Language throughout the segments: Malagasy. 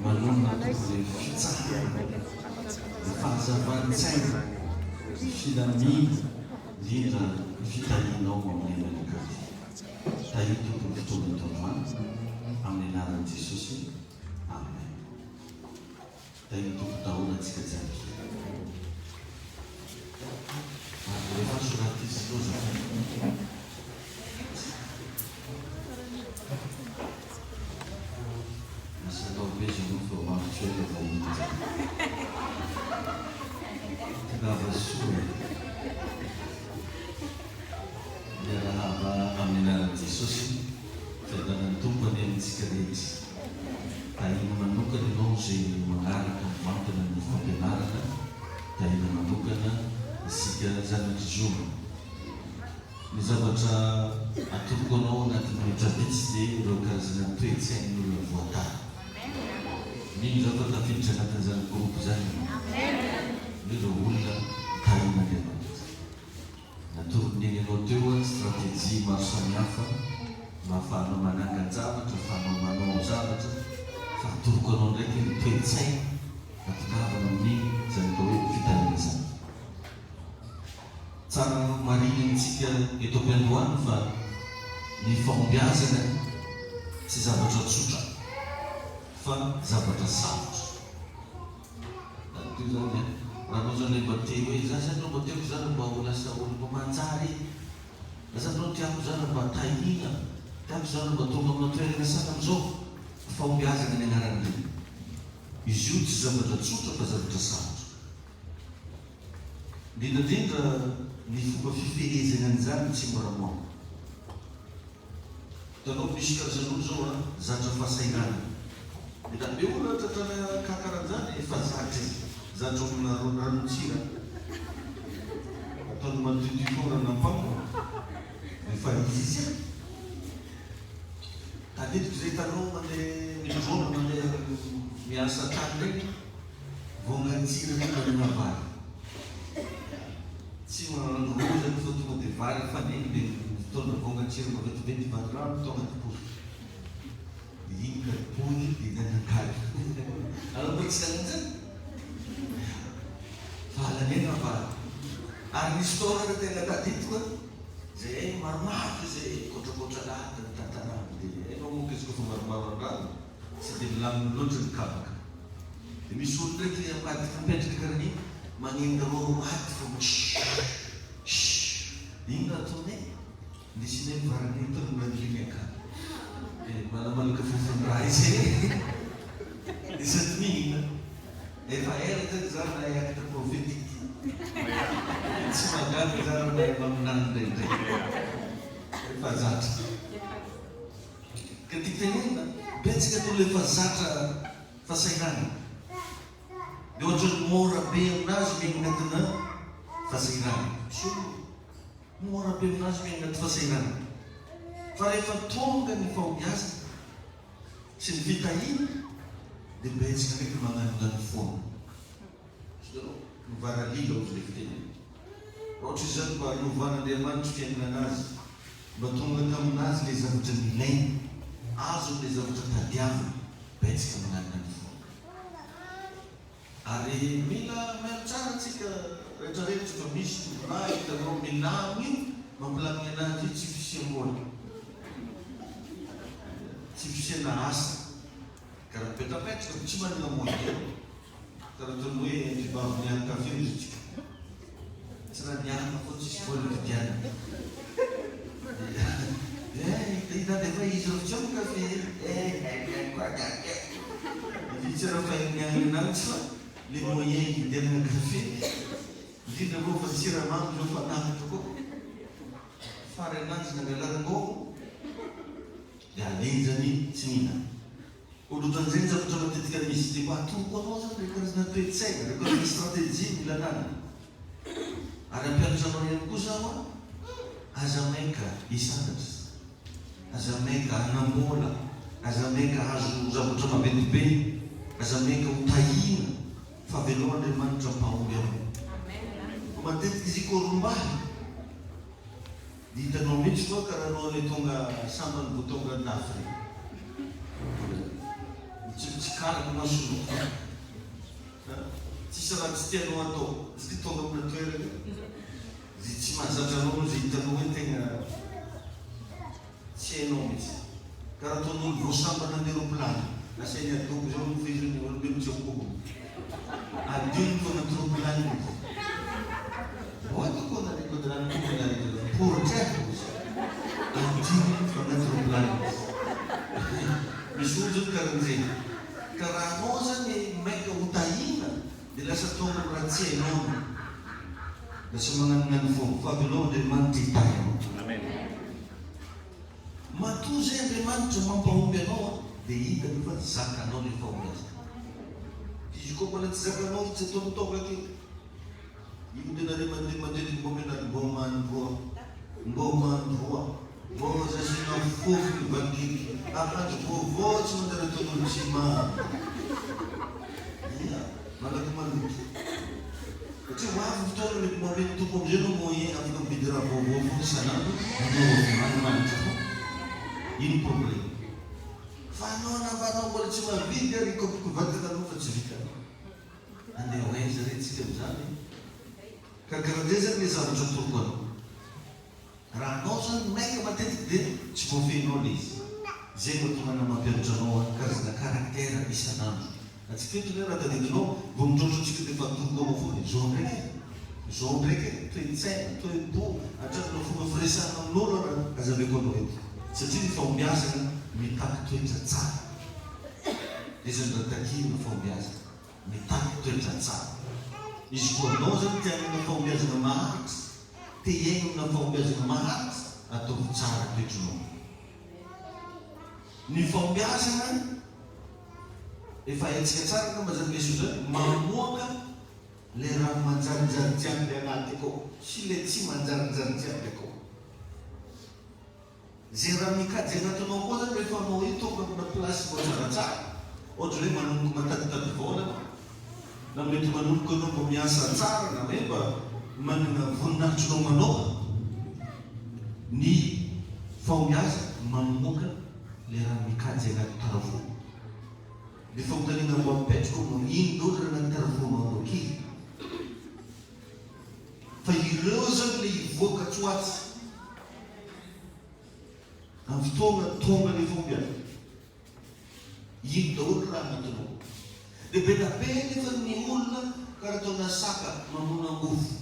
manomana le fitsahana fahazavan-tsaina filamina indrindra fitahinao amin'ny malagasy tahia tompony fitombony taoandroany amin'ny anaran'i Jesosy. Amen. Tahia tompo daholo antsika jiaby. Rehefa soraty izy loza Nasatao be izy aloha fa mampitsoela vahiny tingava soa miarahaba amin'ny anaran'i Jesosy fiadanan'ny tompony amintsika rehetra. Tahina manokana ianao zay manaraka mantana ny fampianarana, tahina manokana isika zanak'i Zoma. Ny zavatra atoloko anao anatin'ny rehetra vitsy dia ireo karazana toe-tsaina olona voatara. Ny zavatra tafiditra anatin'izany groupe zany ireo olona tahina Andriamanitra. Natoron'iny ianao teo stratégie maro samihafa mba ahafahanao manangana zavatra, ahafahanao manao zavatra, fa atoloko anao ndraiky ny toe-tsaina ampinavana amin'iny zany atao hoe fitahina zany. Tsara marina amintsika eto am-piandohana fa ny fahombiazana tsy zavatra tsotra fa zavatra sarotra. Toy zany raha anao zany mba te hoe za zany anao mba tiako zany mba ho lasa olo manjary, za zany anao tiako zany mba tahina, tiako zany mba tonga amina toerana sana am'izao. Fahombiazana ny anaran'ireny. Izy io tsy zavatra tsotra fa zavatra sarotra. Indrindrandrindra ny fomba fifehezana an'izany tsy moramora. Hitanao misy karazan'olo zao zatra fahasainana. Dia be olona tratrana kakaran'izany efa zatra izy. Zatra olona ranotsira. Ataony manodididorana ampampo. Efa izy izy. Tadidiko zay hitanao mandeha midrona mandeha miasa tany regny, vongatsira na vary. Tsy manandro zany fa tonga dia vary faneny dia fotoana vongatsira maventiventy vary rano tao anaty posy. Dia iny kapohy dia nanakaly. Alors mba tsy nanan'izany. Fa halanena vary. Ary nisy taona tena tadidiko zay maromaro zay kotrakotra lahatra ny tantanàna. Dia hainao moka izy koa fa maromaro an-drano tsy dia milaminy loatra ny kabaka. Dia misy olo ndraiky amady mipetraka karan'iny magnendarao maty fa iny raha ataonay ndesinay mivaranay tao maniliny akany. Malamalaka fofony raha izay dia sady mihina efa ela zany zany na acte prophétique tsy magana zany na maminany ndraindray efa zatra. Ka tia tenena betsaka tolo efa zatra fahasainana. Dia ohatrany mora be aminazy miaigna anatina fahasainana. Mora be aminazy miaigna anaty fahasainana. Fa rehefa tonga ny fahombiazana sy ny fitahina dia betsaka ndraiky magnanongano foana. Mivaralila ozy le fitenena. Ohatra izany mba hiovan'Andriamanitra fiainana azy, mba tonga taminazy le zavatra milaina, azo le zavatra tadiavina, betsaka magnanongano foana. Ary mila miaro tsara antsika rehetrarehetra fa misy tombonahy hitanao milamo io mampilamina anazy io tsy fisiam-bola, tsy fisiana asa. Karaha petrapetraka tsy maninamoy eo. Karaha toy ny hoe vehivavy niaraka kafe izy tsika. Tsy raha niaraka fa tsisy vola vidiana. Hitany efa izy rafitsy eo kafe. Vitsy raha fa nianina anazy fa le moyen hidianana kafe. Indrindra moa fa siramamy zao fa nakatra koa. Fary anazy nangalaranao dia alenzany tsy mihinana. Olotan'izay zavatra matetika misy dia mba atoloko anao zany le karazana toe-tsaina, le karazana stratégie mila anana. Ary ampianatranao ihany koa zaho aza maika hisanatra, aza maika hanambola, aza maika azo zavatra maventibe, aza maika ho tahina fa aveloan'Andriamanitra mpahory aminy. Matetika izy korombaly. Dia hitanao mihitsy fa karaha anao le tonga sambany vao tonga an-dafy regny. arakaraka masolo tsisy raha tsy tianao atao izy ty tonga amina toerana zay tsy mahazatra anao zay hitanao hoe tegna tsy hainao mihitsy karaha ataon'olo voasambana ny aeroplany asainy adoko zao no feziny olombelo tsy akobo adiny ko anaty aeroplany izy ohatako nareko ranonareko porotreako izy adiny ko anaty aeroplany izy misy olo zany karan'izay ka raha anao zany maika ho tahina dia lasa tonga raha tsy hainao lasa magnanognano fomba fa avy anao Andriamanitra hitahinao matoa zay Andriamanitra mampahomby anao dia hitany fa zakanao le fahomby azy izy koa mbola tsy zakanao tsy ataonao taoka kely io dia mandeha mbo menary mbo mandroa mbo zasina fofony bakiky ahandro vaovao tsy manjary ataon'olo tsy malaky maloto satria hoavy fotoana mety mamety tompo amizay anao moyen afaka mividy raha vaovao fona isanandro anao manimanitra fo ino problème fa anao navanao mbola tsy mavidy ary kopiko vatana anao fa tsy vitanao andeha hoaiza retsika amizany ka karan'izay zany le zavatra atoko anao raha anao zany maika matetiky dia tsy voafehinao le izy zay mahatonga mampianatra anao karazana karaktera isanandro atsika raha tadidinao vao mitrotro antsika dia fa torokanao foana zao ndraiky toe-tsaina toe-po atranonao fomba firesana amin'olo raha azaveko anao eto satria ny fahombiazana mitaky toetra tsara izany raha takina fahombiazana mitaky toetra tsara izy koa anao zany tianana fahombiazana maharitra te iainana fahombiazana maharitra ataovy tsara toetranao ny fahombiazana efa haitsika tsara ka mazany misy io zany mamoaka le raha manjarinjary jiaby anaty akao sy le tsy manjarinjary jiaby akao zay raha mikady zay anatinao koa zany rehefa anao io tonga amina plasy mbo tsaratsara ohatra hoe manomboka mataditady vola na mety manomboka anao mbo miasa tsara na hoe mba manana voninahitrinao manao ny fahombiaza mamoaka le raha mikady zay anaty taravona le fahotaniana mbo apetrako mo ino dolo raha anaty taravona anao kely fa ireo zany le hivoaka tsoatsy amin'ny fotoana tonga le fahombiaza ino daholo raha anatinao dia be na be nefa ny olona karaha ataona saka mamona mofo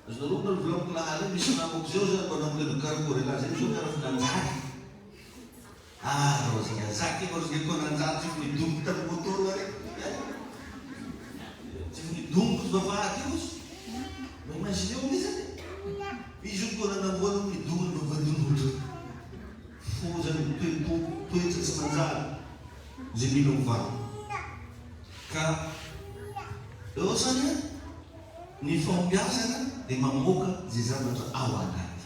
azonareo na volamiko lahaly misy namako zao zany mba namoleno karakory laha zay zao karaha finanjary rozanga zaky rozanga koa nanjary tsy finidombo tamin'ny motoro ary tsy finidombo sy vavahady io izy ma imagine io zany izy io koa nanamboana midongony vavadon'olo fo zany toetra tsy manjary zay mila hovaro ka eo zany ny fahombiazana dia mamoaka zay zavatra ao anaty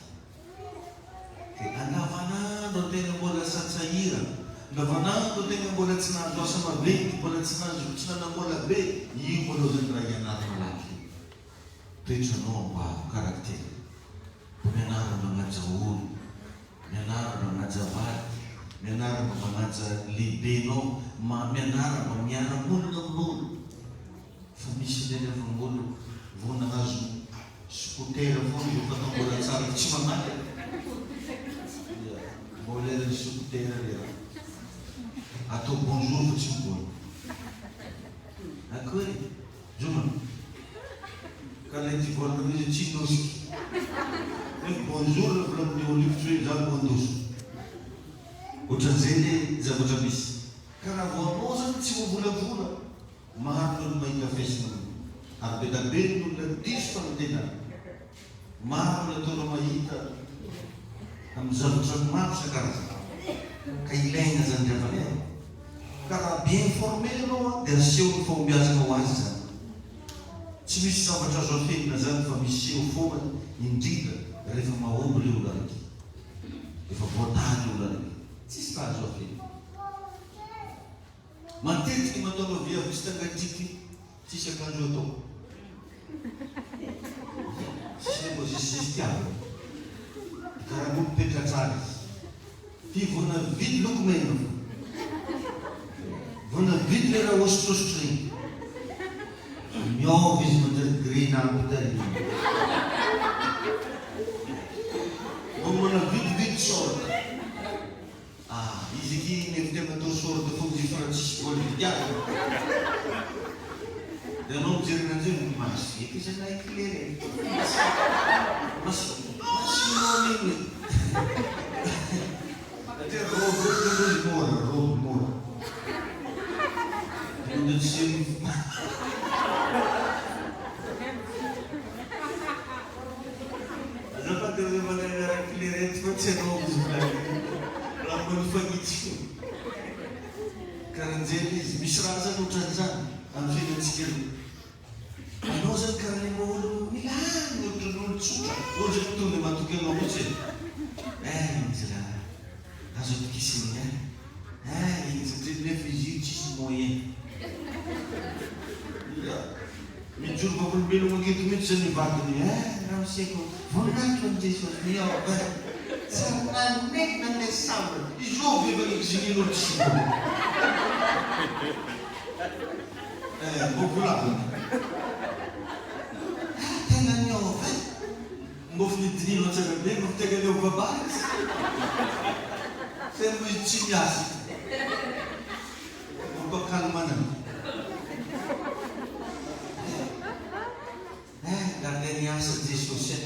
dia andavanandro antegna mbola satsahira andavanandro antegna mbola tsy nahazo asa maventy mbola tsy nanambola be io mbola zany raha ianary malaky toetranao ambavo karaktera mianara magnaja olo mianara magnaja vady mianara magnaja lehibenao mianara miara-monina amin'olo fa misy ndreny avangolo vao nanazo skotera foana io fatao mbola tsara tsy mamaky mbola lerany skotera lera atao bonjour fa tsy mibona akoe zoma ka lay ty volana izy tsy ndosiky bonjour la volaminy olivotry hoe za bondoso ohatran'izay le zavatra misy karaha vo anao zany tsy vovolavola maro ny mahita fesina ary be dabe ny olona diso fanantenana maro ny ataona mahita amin'ny zavatra maro sakarazana ka ilaina zany dravany ka raha bien informé anao dia aseho ny fahombiazana ho azy zany tsy misy zavatra azo afenina zany fa miseho foana indrindra rehefa mahomby le olo araiky efa voatany olo araiky tsisy raha azo afenina matetiky mataona via misy tangatiky tsisy akanjo atao tsisy mbo zisy tiavy karaha olo petratrary fivona vidy lokomena Vidy le raha osotrosotro igny. Miôva izy mandirigrina aby tary. Mana vidividy sorta. Izy aquí nefa tegna atao sorta fogna izy fa tsisy vola vidiana. Dia anao mijery an'azy io masy eky izy anay éclairé. Masy minao igny. Satria robe izy mora, robe mora. Quando dizia Mas a partir de maneira éclairante pode ser novos, lá quando foi isso. Quero dizer, misy raha zany ohatran'izany amin'ny fiainantsika. Anao zany karaha ilay olo milamy ohatran'olo tsotra. Ohatra ny tonga matoky anao mihitsy. Izy raha azo atokisiny izy satria nefa izy io tsisy moyen. Mijoro mampolombelogno aketo mihitsy zany vatiny. Raha misaiko voninahitra amin'i Jesosy miôva. Tsara naneky nandeha sambra. Izy io vevagny zin'olo tsy vola. Mbô volavina. Tena miôva. Mbô finidinino tsara be, mbô tena miôva babazy. Tena izy tsy miasa. Mampakalmana. Gardeny asa Jesosy.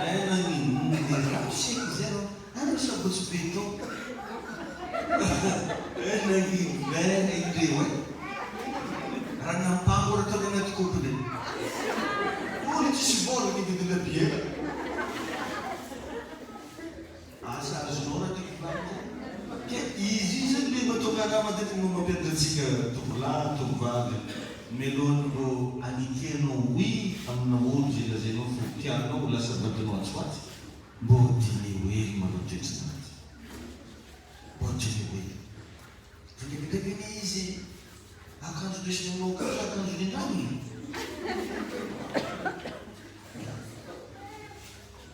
Nanino raha misaiko zay ano sabotsy be tao. Nanino indreo raha nampango raha tao anaty kopony. Olo tsisy vola ny vidina biela. Asa azonao raha tiako volagny. Ke izy zany le mahatonga raha matetika mampianatra antsika tovolahy, tovovavy. Melohany mbô anikenao oi amina olo zay lazainao fo tianao lasa vadinao atsoaty. Mbô diny hoery manotoetrinazy. Mbô diny hoery. Fa ndraikindraiky izy akanjo ndesinanao koa akanjo nindrany.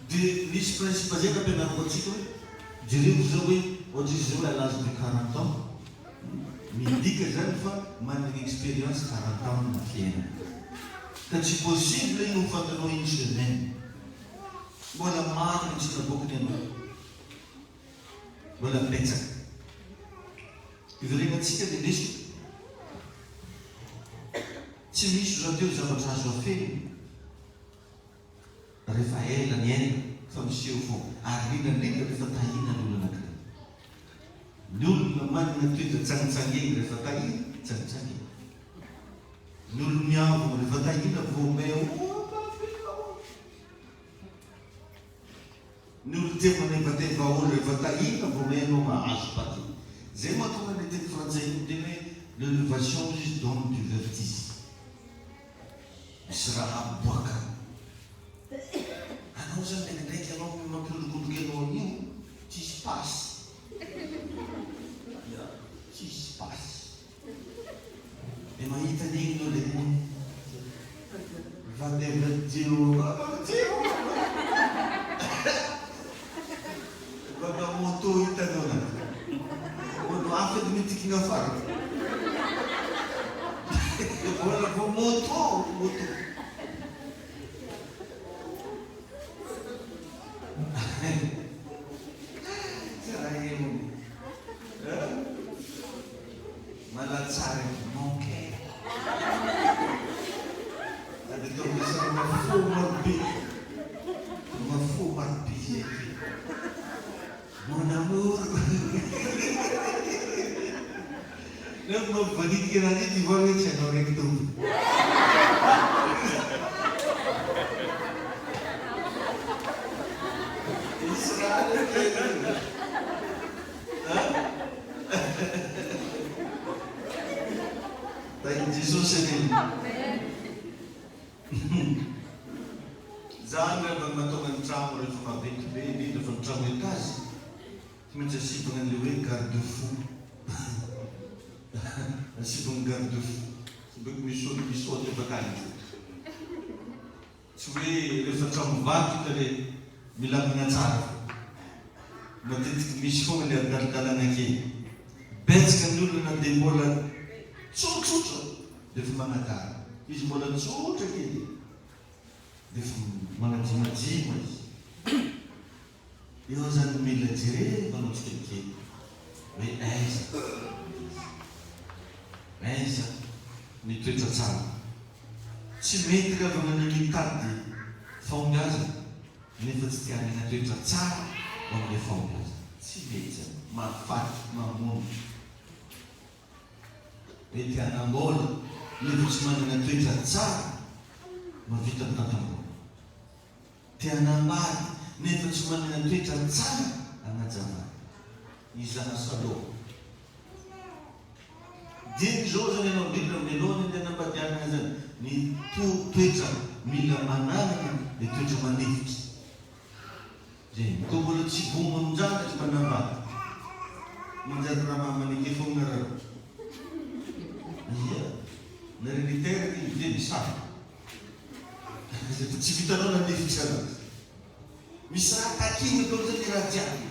Dia nisy principe zay nampianarako antsika hoe jereko zao hoe ohatra izy zao à l'âge de 40 ans. Midika zany fa manana expérience 40 ans na fiainana. Ka tsy possible iny hofantanao une semaine. Mbola marina ny sinabokony anao. Mbola betsaka. Iverenantsika dia lesoko. Tsy misy zao teo zavatra azo afeny. Rehefa ela ny aina fa miseho foana. Ary indrindra rehefa tahina ny olona anankiray. Ny olona manana toetra tsangitsangeny rehefa tahina, tsangitsangeny. Ny olona miavo rehefa tahina vomeo. Ny olona tia manevateva olo rehefa tahina vomenao mahazo paty. Zay mahatonga ny teny frantsay iny teny hoe l'élevation juste donne du vertige. Misy raha aboaka. Anao zany ndraikindraiky anao mampilodokoloky anao an'io tsisy pasy. Tsisy pasy. Dia mahita an'igny no le vadevadio. Baba moto hitanao na. Olo hafa dia mitikina afara. Mbola vao moto. Malatsara manqué. Ada tulisan mafou marbi. Mon amour. Nem mau bagi kiranya di bawah channel itu. Thank Jesus ini. Zana bermatongan trauma dari fabrik baby dari trauma kas. Menjadi dengan lewe garde-fou. Sibong garde-fou. Sibong mission de bataille. Suwe rehefa tranom-bato tare milamina tsara. Matetika misy foana le adaladalana kely. betsaka ny olona dia mbola tsotsotra dia efa manatara izy mbola tsotra kely dia efa manadimajima izy eo zany mila jerevanao tsikelikely hoe aiza ny toetra tsara tsy mety ravana ny mitady fahombiazana nefa tsy tianana toetra tsara ho amin'ilay fahombiazana tsy mety zany mahafaty mamono hoe tianambola nefa tsy manana toetra tsara mavita mitantambola tianambady nefa tsy manana toetra tsara anajavana izana saloha dimy zao zany ianao ndrindra milohany ny anambadianana zany ny toetra mila mananana le toetra manefitra zay ko mbola tsy bomo amin'izany tsy manambady manjary raha mamaneke fogna raha ia nareniteraky de misara tsy vitanao nanefitra raha misy raha takiny atao zany raha jiaby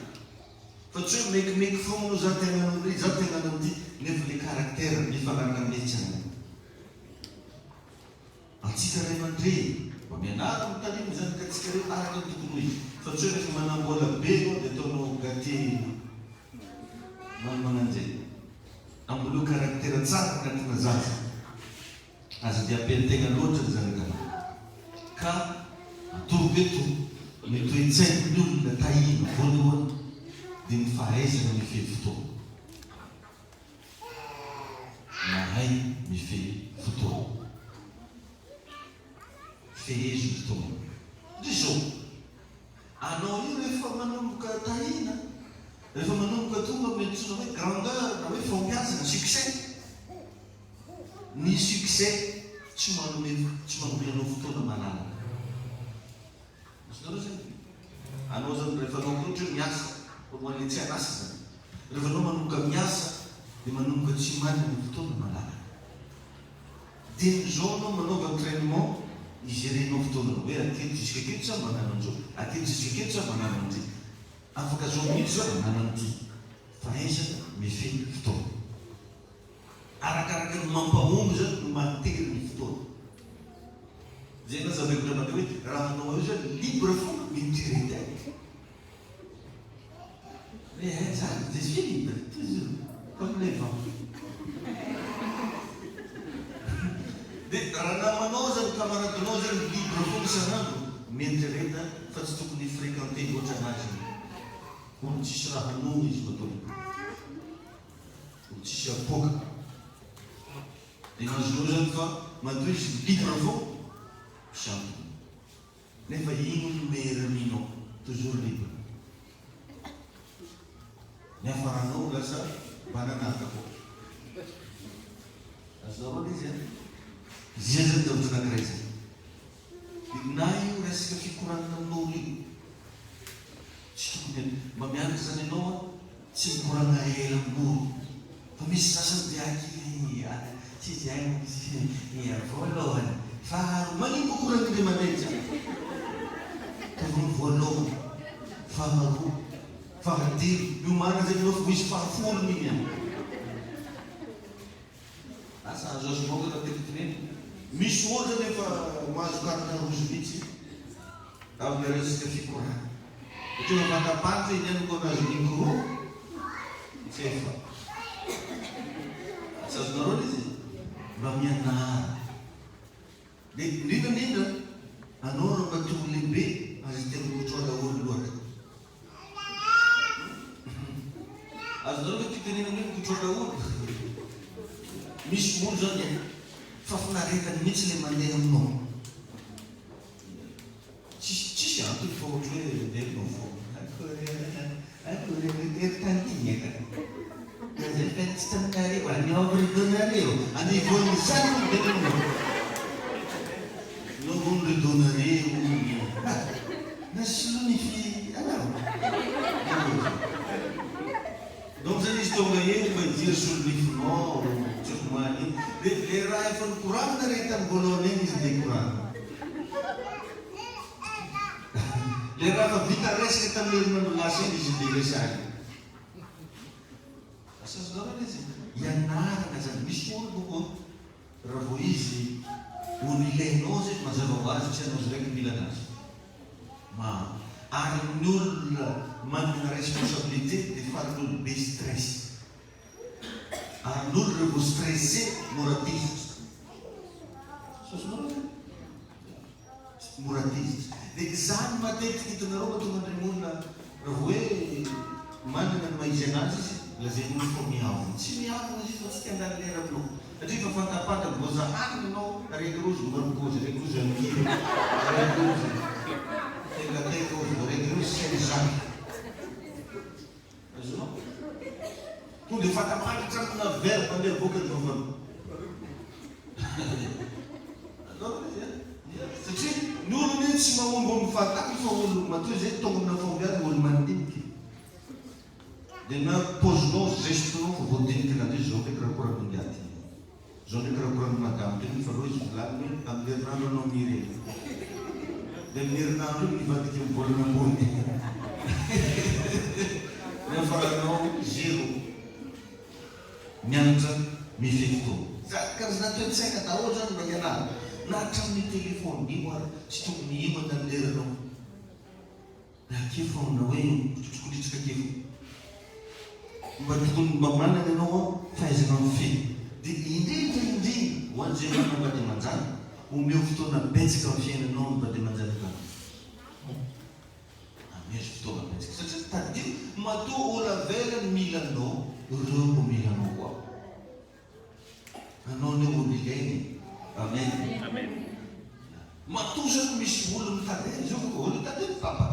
fa tsy hoe mekimeky fogna no za tegnanao ry za tegnanao ty nefa le karaktera mifanaraka metsana atsika ray aman-dreny mba mianara mitaniny zany ka tsika re araka ny tokony izy fa tsy hoe rehefa manambola be ao dia ataonao gate mananjay ambolo karaktera tsara anatina zaza aza dia ampian-tegna loatra zany ka atorobeto ny toe-tsain'ny olona tahina voalohany dia ny fahaizana mifehy fotoana mahay mifehy fotoana fehezo fotoana dia zao anao io rehefa manomboka tahina rehefa manomboka tonga miantsona hoe grandeur na hoe fahombiazana succès ny succès tsy manome anao fotoana manana isnareo zany anao zany rehefa anao koatra hoe miasa omoan'le tsy anasa zany rehefa anao manomboka miasa dia manomboka tsy manana fotoana manana dia nizao anao manaova entraînement igerenao fotoananao hoe akely jusqu'à kely sa manana an'izao akely jusqu'à kely sa manana an'ity afaka zao mihitsy zao manana an'ity fahaizana mifehy fotoana arakaraka ny mampahomby zany no matery ny fotoana zay na zaveko dramate hoe raha manao io zany libre fogna mitirety any hoe zany je suis libre toujours comme les vents dia raha namanao zany kamaradinao zany libre fogna isanandro mieritreretina fa tsy tokony fréquenté loatra anazy olo tsisy raha hanony izy matolo olo tsisy apoka dia mazonao zany fa matoa izy libre fogna champ nefa ino no meilleur aminao toujours libre ny afaranao lasa bananaka ko azao izy a zay zany davitra anakiray zany na io resaka fikoranana amin'olo io tsy tokony mba mianatra zany ianao a tsy mikorana ela amin'olo fa misy sasany dia aky tsy zay voalohany faharoa manimba korana le manay zany tavony voalohany faharoa fahadimy io marina zany anao fa misy fahafolo miny any asa azo azonao ka rahatekitireny misy olo zany efa mahazo karana rozy mihitsy amin'ny resaka fikorana satria mavantapatra iny any koa nazo micro tsy efa asa azonareo izy mba mianara dia indrindrandrindra anao raha matovo lehibe azy tiakotroa daholo loatra azonareo hoe titenena hoe mikotroa daholo misy olo zany fafinaretany mihitsy le mandeha aminao tsisy antony fa ohatra hoe delinao fo akoreterytantignaka zay fa tsy taminareo aniaoridonareo anivoany zany delinao novonridonareo nasilonify anao donc zany izy tonga eny mba hidiry solonifinao tsokomany iny dia le raha efa nikoranina rety amin'ny voalohany eny izy dia korana le raha fa vita resaka tamin'ny herinandro lasa eny izy dia resaka asazoarana izy ianarana zany misy olo kokoa raha vo izy olo ilainao zay mazava ho azy tsy anao zy raiky mila anazy ary ny olona manana responsabilité dia faran'olo be stress ary n'olo revo stressé moratizitra sosonao moratizitra dia zany matetika hitanareo mahatonga andremolona raha hoe manana ny maizy anazy izy lazay olo fo miavona tsy miavona izy fa tsy tiandany lera aminao satria fa fantapataka mbo zahaniny anao araiky rozy marokozy araiky rozy amiro araiky rozy tekateka ozy araiky rozy senizany azonao tonga dia fantapatatra amina vera mandeha boka ny vavano satria ny olo ny tsy mahombo mifantapy fa olo matoy zay tonga amina fambiary olo mandiniky dia na pozinao gestonao fa voadiniky an'andre zao ndraiky raha koramandiaty zao ndraiky raha korany madamo teny fa loha izy volany amin'ny herinandro anao mireny dia amin'ny herinandro io mivadiky mivolana ambony nefaranao zero mianatra mifeto karazana toetsaika daholo zany mba hianara na hatramin'ny telefony io ary tsy tokony io mandany leranao da akefo na hoe kotrikotritsika akefo mba tokony mba manana ianao fahaizana mifeto dia indrindra ho an'izay manana mba dia manjany omeo fotoana betsaka amin'ny fiainanao mba dia manjany ka amezo fotoana betsaka satria tadio matoa ola velany milanao ireo mbo milanao koa anao ne olo ilainy amen matoa zany misy olo mitandeny zao fa olo tandeny papa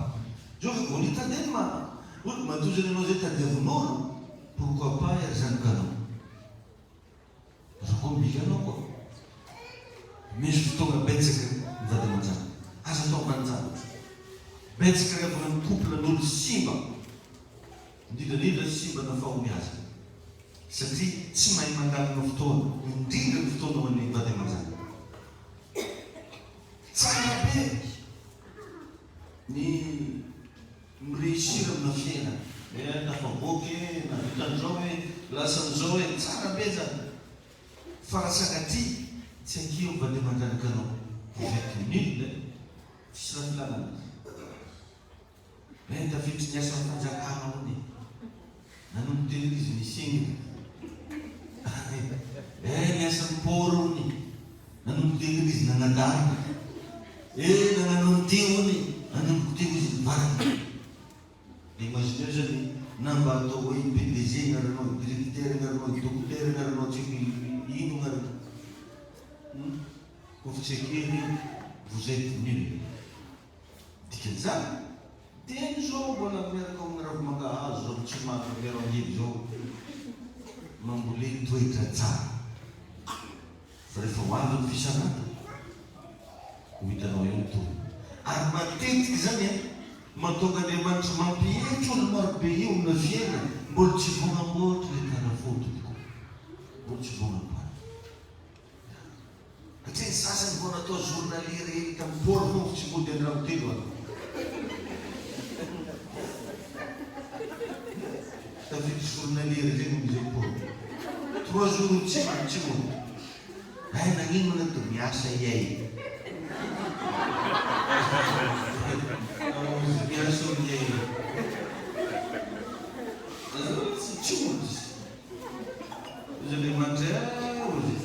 zao fa olo tandeny mama olo matoa zany anao zay tadiavon'olo pourquoi pas ery zanokanao raha koa milanao koa misy fotoana betsaka mivady amanjany aza atao manjany betsaka rehefa ny couple n'olo simba indrindrandrindra simba na fahomiaza satria tsy mahay mandalina fotoana indrindra ny fotoana ho an'ny mivady amanjany tsara be ny mireusir amina fiaina nafavoky na vitan'izao hoe lasan'izao hoe tsara be zany fa rasakatry tsy akio mivady amanjany kanao avec nul tsisy raha filanana tafiditry ny asa fanjakana hony nanombo teny izy misingina ny asa miporo hony nanombo teny izy nanadana nananao ty hony nanombo teny izy mivarana dia imagineo zany namba atao hoe PDG ngaranao directeur ngaranao docteur ngaranao tsy ino ngarana ofitsekely vous êtes nul dikan'izany teny zao mbola miaraka amin'ny ravi-mangahazo zao tsy mahavero angivy zao mamboleny toetra tsara fa rehefa ho avy ny fisanana ho hitanao eo to ary matetiky zany matonga Andriamanitra mampihetry olo marobe io amina fiaina mbola tsy vonamboatra le tarafotoiko mbola tsy vonamboatra satria ny sasany vao natao journalier hely tamin'ny pôro fo tsy mody andramo telo any tafity journalier zay amizay pôro 3 jours tsy mody nagnino nato miasa iay miasa iay tsy mody izy le mandray ozy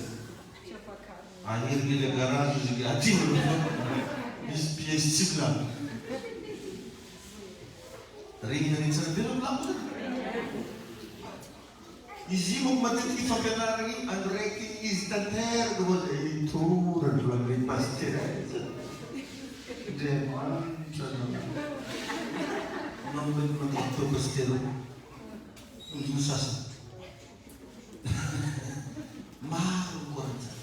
aheriky le garage izy atimana misy pièce tsivilana regny nanitsara be lampo izy io moa matetiky fampianarany andraiky izy tanteraka moa zay torany loan'le paster Andriamanitra namatao paster ny sasany maro koran'izany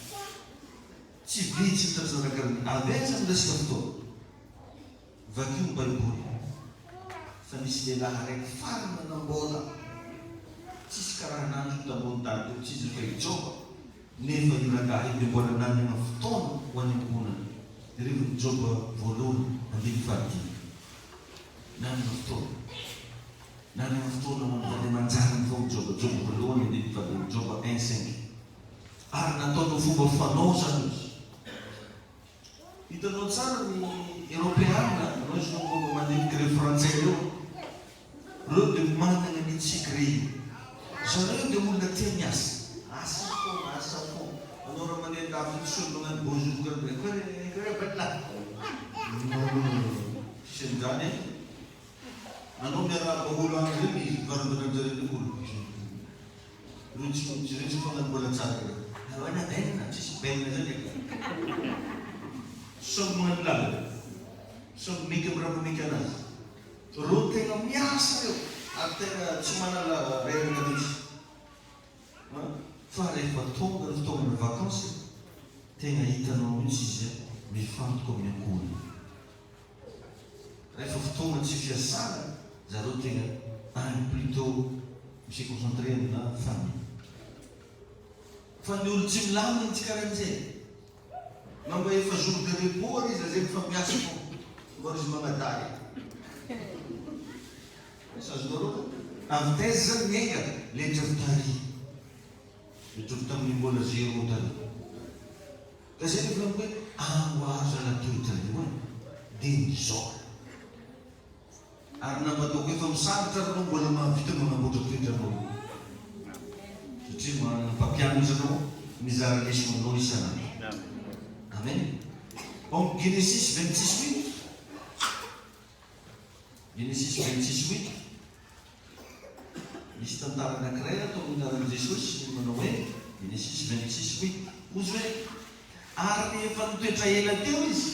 tsy vitsy mitazanakaran avetsy amin'ny resaka fotoana vakio ny baiboly fa misy lehilahy raiky farany manambola tsisy karahanandro tambony tany teo tsisy fahitsoba nefa irangahy dia mbola nanana fotoana ho any amponana dia rehefa nijoba voalohany andiny fahatiny nanana fotoana ho an'izany manjary ny fao mijoba Job voalohany ny Job 1:5 ary nataonao fomba fanao zany izy. Hitanao tsara ny Européana, anao izy no mandinika ireo frantsay ireo dia manana ny tsikry. Zareo dia olona tia miasa. Asa foana. Anao raha mandeha andafy solona magnano bonjour kare batla. Sendany anao miarahaba olo any regny varavarajareny olo. Retsy foana mbola tsara. Ahoana baina, tsisy baina zany. Samy magnano lalana. Samy meky amin'ny raha meky anazy. Reo tegna miasa reo. Ary tegna tsy manala reraka mihitsy. Fa rehefa tonga ny fotoana vakansy, tegna hitanao mihitsy izy mifantoka amin'ny ankohony. Rehefa fotoana tsy fiasana, zareo tegna plutôt misy concentré amina famille. Fa ny olo tsy milamina tsy karan'izay. Mamba efa jour de repos izy zay efa miasa fô. Mba izy magnadahy. Azonareo avy taiza zany miainga letra vitary. Letra tamin'ny mbola zéro tany. Ka zay efa hoe azo ala toetrany hoe dia mizao. Ary namatoko efa misandratra anao mbola mahavita manamboatra toetranao. Satria manana mpampianatra anao mizara leçon-nao isanandro. Amen. En Genesis 26:8. Genesis 26:8. Misy tantara anankiray atao amin'ny anaran'i Jesosy manao hoe Genesis 26:8. Ozy hoe ary rehefa nitoetra ela teo izy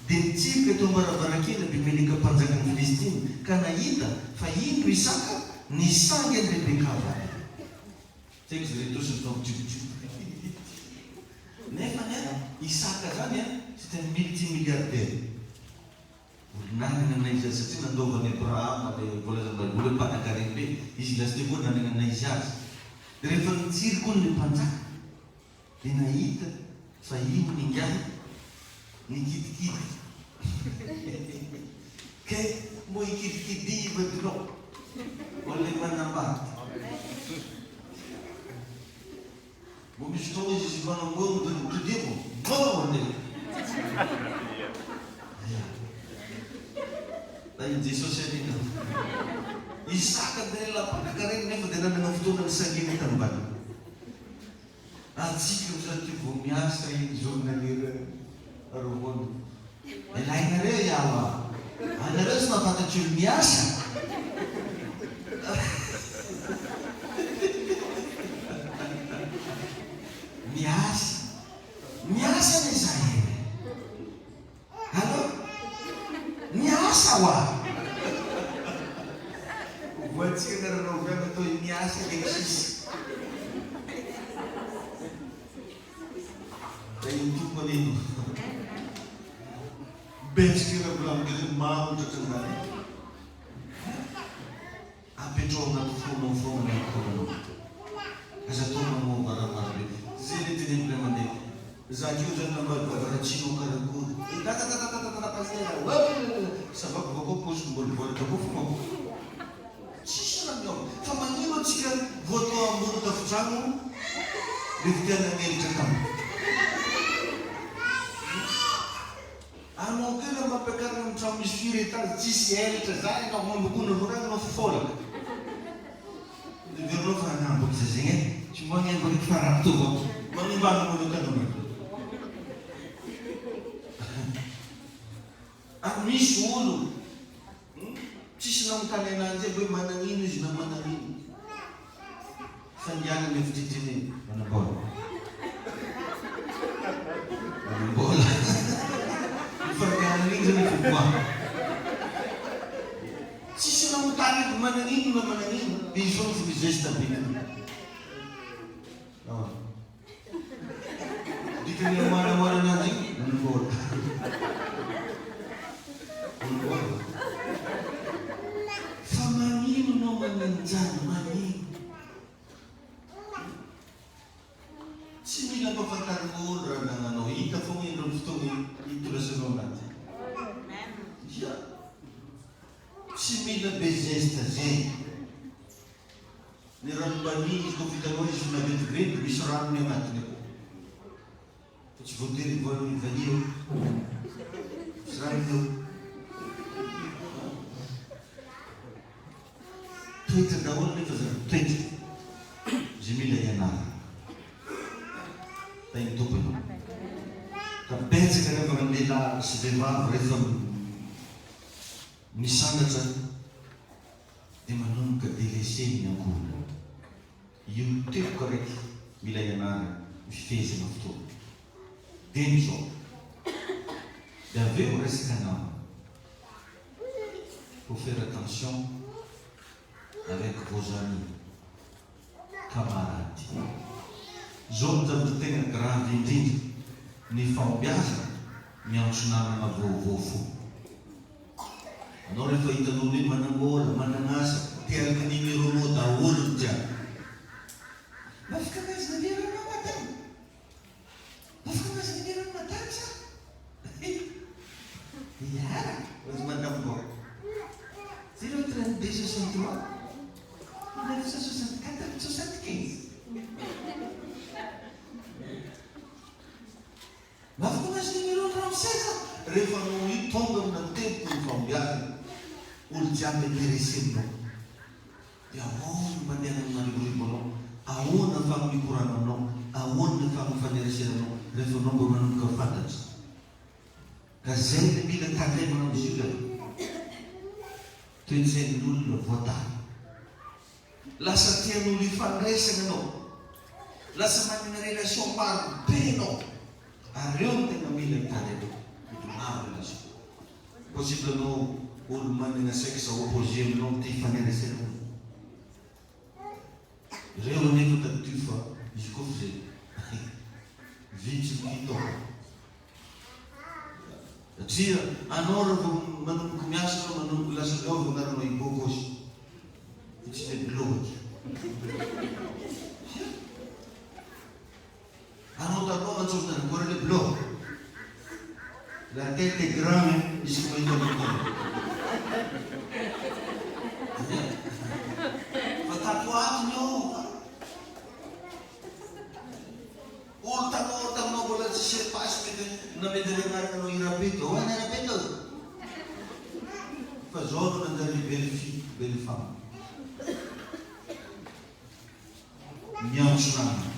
dia nitsirika teo am-baravarakely Abimeleka mpanjakan'ny Filistiny ka nahita fa indro Isaka nisangy an'i Rebeka avy. Teka izy retosy ny fampitiopitsiopy. Nefa Isaka zany c'est un multimilliardaire. Nanana anaizy satria nandaovany Abraham le volazany Baiboly mpanan-kareny be izy lasy teo koa nanana anaizy azy. Rehefa nitsiry koa ny mpanjaka dia nahita fa ino ningahy nikidikidy. Ke mo ikidikidy vadinao ole manambady. Mo misy fotoana izy manamboana dia nitodimo moana. Dahil Jesosy anina. Isaka dia lampanankareny nefa dia nanana fotoana nisangina tambany. Atsika misy vao miasa journalier arovony. Ilainareo yawa. Anareo sy mahafantatry olo miasa. Miasa ny zahay. Allo? Miasa wa. Voantsika naranao avy atao miasa Alexis. Dahil tompony ino. Betsika na bilang mamotra tandany. Apetrona tufuno fono na kono. Asa toma mo maramarabe. Zile tinimple mande. Zaki ujan na barachino karaku. Tata pasera. Sababu bako pos mbol tabu fumo. Sisha na fa manino tsika voto ambony tafitrano levitana melitra kamo. Anao kena mampiakarina amin'ny trano misy firetage tsisy elatra zany anao mamokona vorana anao fofolaka. Dia veronao fa anamboka zay zegny tsy mbo hagneno reky farapitova manimbana mono kanona. Ary misy olo tsisy namotany ananjy hoe mananino izy na mananino. Fandiana ny fititiny manambola. Manambola. Fandiana n'igny zany fiboahana. Tsisy namotany hoe mananino na mananino. Dia izy foana fo mizesta be. Dikany amana ananjy igny manambola. Fa manino anao mananjany manino. Tsy mila mpafantarina olo raha nananao hita foana indro fotoana hitolasanao anazy. Ia. Tsy mila be geste zay. Ny ranom-bany izy koa vitanao izy naventiveny misy ranony agnatiny akao. Fa tsy voatery vany eo. Misy ranony eo. Toetra daholo nefa zany toetra. Izay mila ianarana. Tainy tompony. Ka betsaka rehefa lehilahy sy vehivavy rehefa misanatra dia manomboka délaissé ny ankohona. Io teboka raiky mila ianarana mifezana fotoana. Dia mizao. Dia avy eo resaka namana. Faut faire attention avec vos amis, camarades. Zao ny zavatra tegna grave indrindra ny fampiasa miantso namana vaovao fo. Anao rehefa hitanao hoe manambola, mananasa, teraka numéro-nao daholo ny jiaby. Afaka angazy numéro-nao madame? Afaka angazy numéro-nao madame sa? Iara, ozy manambola. 032 63 964 75. Afaka angazy numéro-nao ramosay sa? Rehefa anao io tonga amina tempo ny fambiazana, olo jiaby intéressé aminao. Dia ahoana mandeha amin'arivo anao, ahoana famikorananao, ahoana famifaneresenanao rehefa anao mba manomboka fantatsa. Ka zay le mila tandremana am'izy io. Toetsain'ny olona voatany. Lasa tian'olo hifandraisana anao. Lasa manana relation maro be anao. Ary eo no tegna mila tandremana. Maro relation. Possible anao olo manana sexe opposé aminao ty hifaneresenao. Reo anefa tadio fa izy koa fa zay vitsy mitao. Satria anao rehefa manomboky miasa anao manomboky lasa gao vanaranao iboko ozy. Tsy le bloky. Anao taloha mantsovina ancora le bloc. La tête est grande, izy koa mahita mitao. Fa tato atiny ao. Olo taminao mbola tsy sepasy mety namety regnaraka anao irapeto. Ho any irapeto. Fa zao no nandary belle femme. Miantso namana.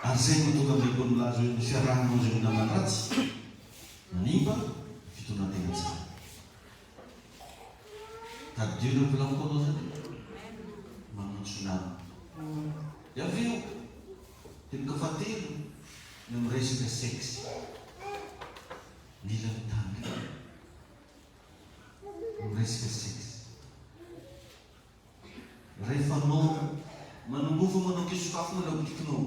Ary zay mahatonga ameko milaza hoe ny fiarahanao zay namana ratsy. Manimba fitonategna tsara. Tady Dieu le plan koa anao zany. Magnantso namana. Dia avy eo. Teboka fahatelo ny miresaka sexe. Mila mitandrina. Miresaka sexe. Rehefa anao manombofo manao kisokafo na labotikinao.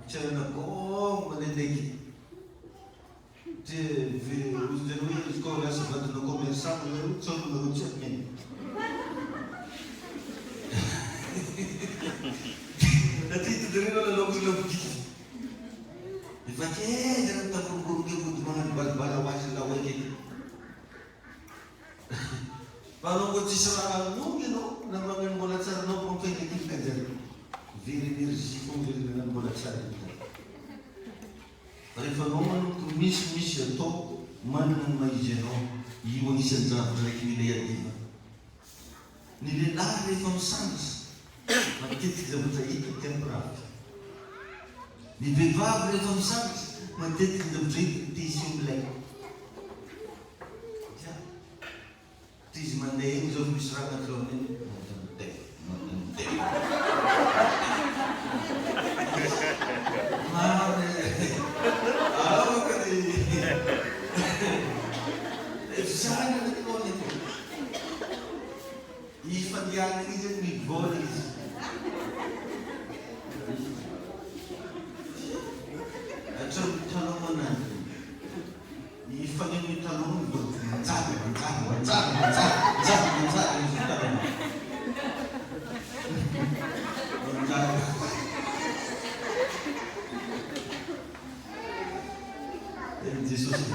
Tsarana gôma manendeky. Ty ozy tena hoe izy koa lasa vadina commerçant zao tsarona rotsy aminy. Natitidrena laloko labotiky. Efa keza na tapongorongeo mody magnano balibala hoazy la hoe keky. Fa anao koa tsisy raha nongy anao na magnano mbola tsara anao koa mifainkakilika zany. Very énergie fo very magnano mbola tsara hita. Rehefa anao manomboky misy atao manana ny maizy anao, io anisan'ny zavatra raiky mila iadiana. Ny lehilahy rehefa misandrasa matetiky zavatra hita temporary. Ny vehivavy rehefa misandrasa matetiky zavatra hita tisy omblay. Ty izy mandeha iny zao misy raha anaty lohany iny. Zany anaty lohany iny. Ifandihanana izy mivola izy. Atao mitaloha an'azy. Ifanio mitaloha manjary izy mitaloha. Jesosy.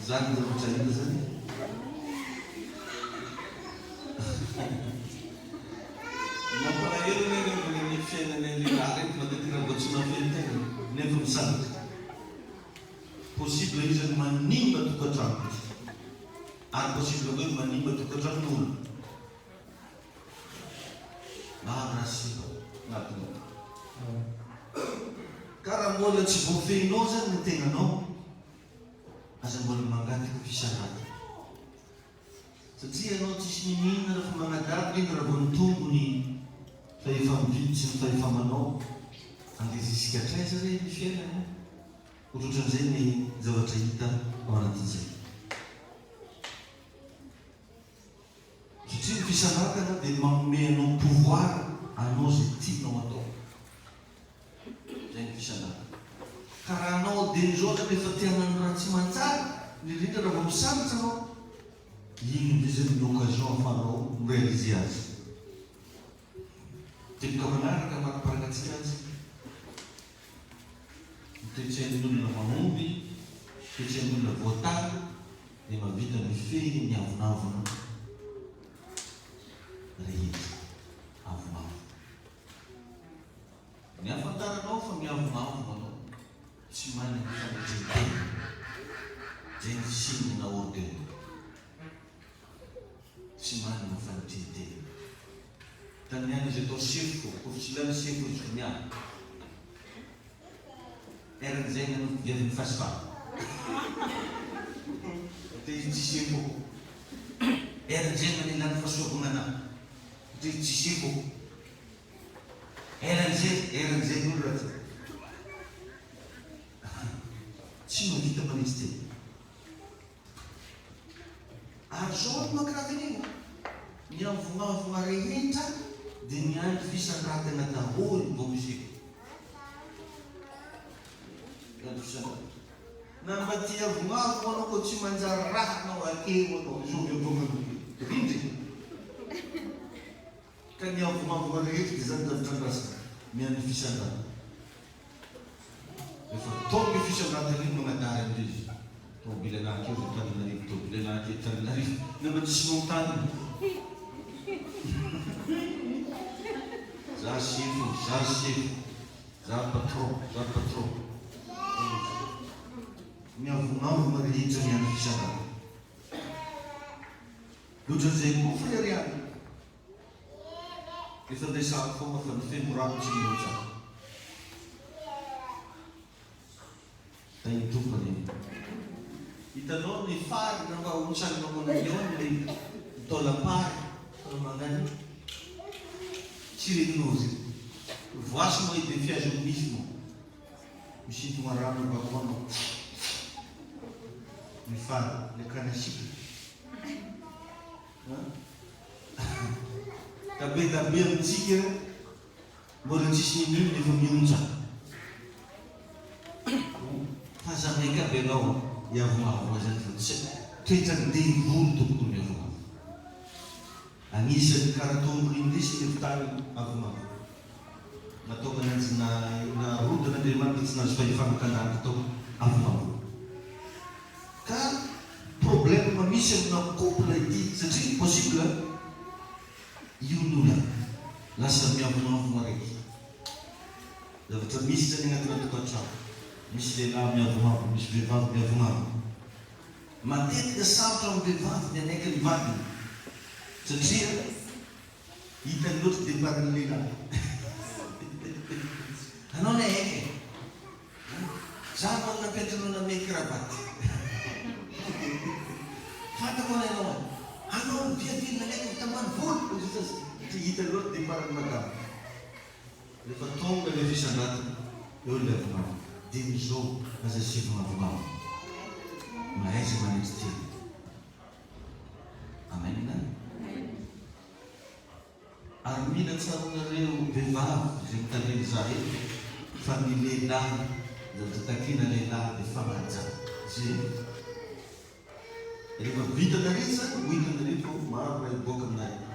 Zany zavatra hita zany. possible izy ny manimba tokantrano izy ary possible hoe manimba tokantranon'olona rasina anatiny ka raha mbola tsy voafehinao zany ny tegnanao aza mbola mangataka fisarata satria anao tsisy miminana rehefa manadavy iny raha vao nitombo ny fahefa-mividy sy ny fahefamanao andezisika traiza re ny fiainana ohatrohatran'izay ny zavatra hita ao anatin'izay satria ny fisanatana dia manome anao pouvoir anao zay tianao atao zay ny fisanatana ka raha anao déjà zany efa tianany raha tsy mantsara indrindra raha vao misarotra anao igny amizay ny occasion ahafahanao mirealiser azy teloka manaraka mampiparakatsika azy mitoetsain'ny olona mahomby mitoetsain'ny olona voatany dia mavita mifehy ny avonavona rehetra avonavo ny afantaranao fa miavonavo anao tsy manana ny fanatretena zay ny signe na orgueil tsy manana ny fanatretena tany any izy atao sefo kofa tsy lany sefo izy ko miany eran'izay nanoviavin'ny fasifana te izy tsy sefo eran'izay manilany fahasoavonana te izy tsy sefo eran'izay olona tsy mahita manitsy tena ary zao ny mankarahan'iny ny avonavona rehetra dia miandry fisanratana daholo mbo miseko miandry fisanratana na mba ty avonavo anao ko tsy manjary raha anao akeo anao zao miavonarindry ka ny avonavona rehetra dia zany davitrandasana miandry fisanratana rehefa tonga fisanratana iny manadary am'izy tomobily anakeo zay taninarivo tomobily anakeo taninarivo namba tsisy montany za sefo za patron ny avonavona rehetra miandry fisanratana loatran'izay koa frere any efa andesako foana fa ny femorano tsy mihoatsako tany tompany hitanao ny fary na mba hontsaninao mananeo le mitaolapary manany tsy reninao zay voasy moa dia fiazo misy moa misintona rano bakoanao ny fary le kanasika ka be da be amitsika mbola tsisy ninino efa mihontsaka fa zamaika be anao iavonavo zany fa tsy toetrany dehivoly tokoa ny avonavo anisany karatombolindisy ny fitany avonavo nataoka ananjy na rodin'Andriamanitra tsy nazo fahefanakanaky tao avonavo ka problème misy amina couple ity satria possible ion'olona lasa miavonavona raiky zavatra misy zany agnatina tokantrano misy lehilahy miavonavo misy vehivavy miavonavo matetika sarotra amin'ny vehivavy ny anaiky ny vadiny satria hitany loatra depariny lehilahy anao ny aiky za mbola napetranao namay kravaty fantako anao anao miviavina naiky tambany volo tsy hita loatra depariny madame rehefa tonga le fisanratana eo le avonavo dia mizao aza sivona avonavo mahaiza manitsy tena amen ary mila tsaronareo vehivavy zay mitaneny za eto fa ny lehilahy zavatra takina lehilahy dia fanaja zay rehefa vitanareo zany ho hitanareo fa maro raha iboaka aminay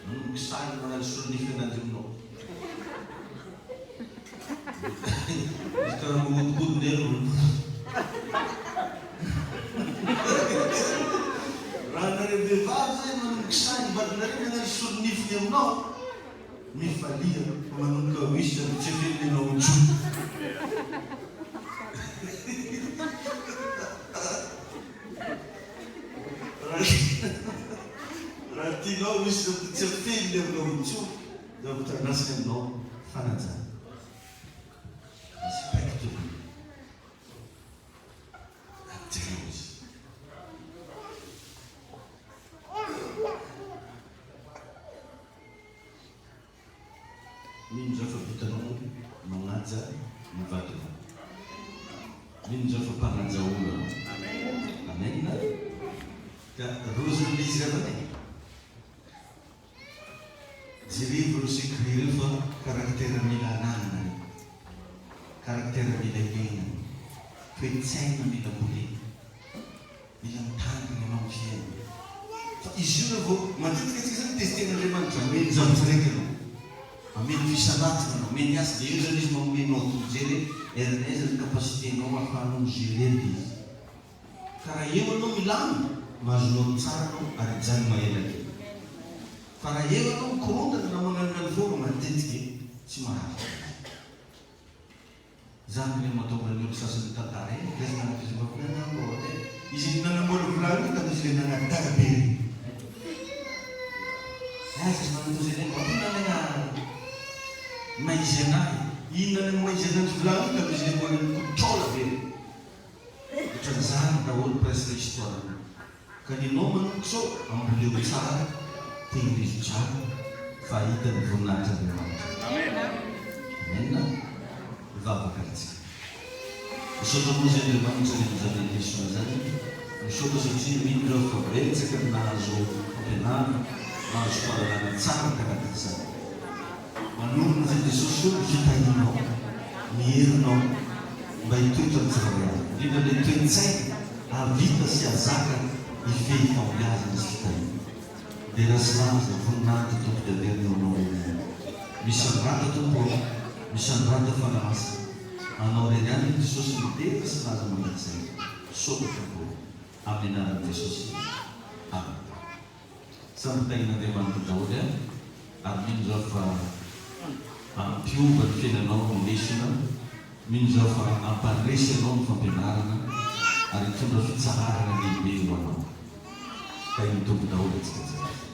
nanomboky sainy manazy solonify anazy aminao izy karaha mahodikodonereo raha nareo vehivavy zay manomboky sainy vadinareo nanary solonifiny aminao mifalia manomboka wisy tsy avelonanao tso raha tianao misy tsy afely aminao mitso da mitanasika aminao fanajana misy paikito ateo izy mino zao fa vitanao magnaja mivadina mino zao fa mpanaja olo amen ka rozin'izy ravany jerevy ro secret reo fa karaktera mila ananana karaktera mila ilena toe-tsaina mila bolena mila mitangana anao fiaina fa izy io revo matetika atsika zany testen'andriamanitra ameny zavatra raiky anao ameny fisalatina anao ameny asa de io zany izy maomenao tojery ernaiza ny capacité-nao ahafahanao migerer izy karaha eo anao milamy mahazonao tsara anao ary jany mahelaka fa raha eo anao mikorontana na magnanonany foana matetiky tsy mahazo zany le mahatonga ny olo sasany tantara eny izy nanambola izy nanambola volany tamizy le nanatarabery izy manatozeny nanana maizy anahy inona ny maizy anazy volany tamizy le mbola nikotrola bery ohatran'izany daholo presque histoire ka ninao manoko sao amboleo tsara tehirizo tsara fa hita ny voninahitra andriamanitra amen mivavaka atsika misaotra moa zay andriamanitra ny zany lesona zany misaotra satria mino reo fa betsaka nahazo ampianarana nahazo fahalalana tsara karakara zany manorona zay jesosy io fitahinao miherinao mba hitoetra ny zavabeazy indrindra le toe-tsaina avita sy azaka ifehy fambiazana sy fitahina de rasinazy voninahitra tompo de averinao anao reny misy andrata tompo misy andrata fanasa anao reny any jesosy mitera sy naza mandatsay soka tompo amin'ny anaran'i jesosy amen samy tahin'andriamanitra daholy ary mino zao fa ampiova ny fiainanao ny lesona mino zao fa amparesy anao ny fampianarana ary mitondra fitsararana lehibe ho anao ka iny tompo daholy atsika